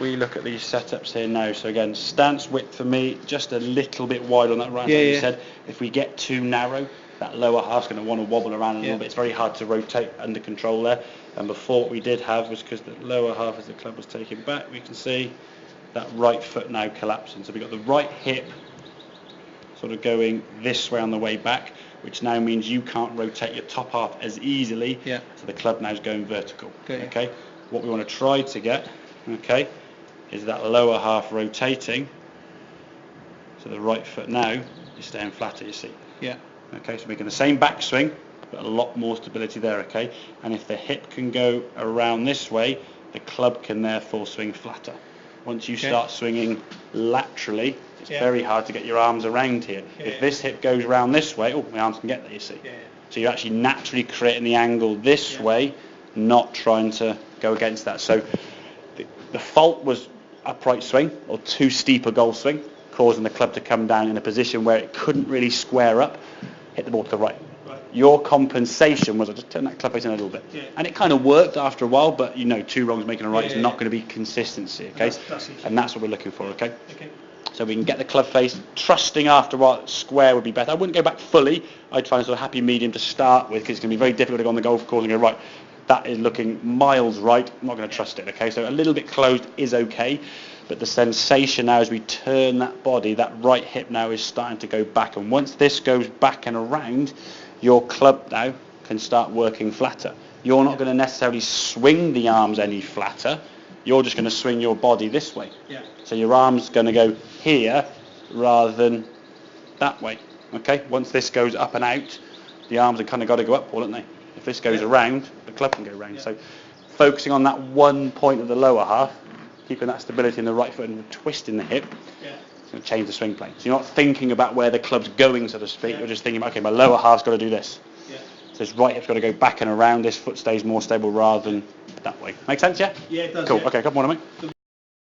we look at these setups here now, so again, stance width for me, just a little bit wide on that right hand, like you said. If we get too narrow, that lower half's going to want to wobble around a little bit. It's very hard to rotate under control there. And before, what we did have was, because the lower half as the club was taken back, we can see that right foot now collapsing. So we've got the right hip sort of going this way on the way back, which now means you can't rotate your top half as easily. So the club now is going vertical. Okay. What we want to try to get, is that lower half rotating. So the right foot now is staying flatter, you see. Okay, so making the same backswing, but a lot more stability there, okay? And if the hip can go around this way, the club can therefore swing flatter. Once you start swinging laterally, it's very hard to get your arms around here. If this hip goes around this way, my arms can get there, you see. So you're actually naturally creating the angle this way, not trying to go against that. So the fault was upright swing or too steep a golf swing, causing the club to come down in a position where it couldn't really square up, hit the ball to the right. Your compensation was, I'll just turn that club face in a little bit. And it kind of worked after a while, but you know, 2 wrongs making a right is not going to be consistency, okay? And that's what we're looking for, okay? So we can get the club face, trusting after a while, square would be better. I wouldn't go back fully. I'd find a sort of happy medium to start with, because it's going to be very difficult to go on the golf course and go, right, that is looking miles right, I'm not going to trust it, okay? So a little bit closed is okay. But the sensation now as we turn that body, that right hip now is starting to go back. And once this goes back and around, your club now can start working flatter. You're not going to necessarily swing the arms any flatter. You're just going to swing your body this way. So your arm's going to go here rather than that way. Okay? Once this goes up and out, the arms have kind of got to go up, haven't they? If this goes around, the club can go around. So focusing on that one point of the lower half, keeping that stability in the right foot and twisting the hip, it's going to change the swing plane. So you're not thinking about where the club's going, so to speak. You're just thinking, okay, my lower half's got to do this. So this right hip's got to go back and around. This foot stays more stable rather than that way. Make sense, yeah? Yeah, it does. Cool. Okay, a couple more, mate.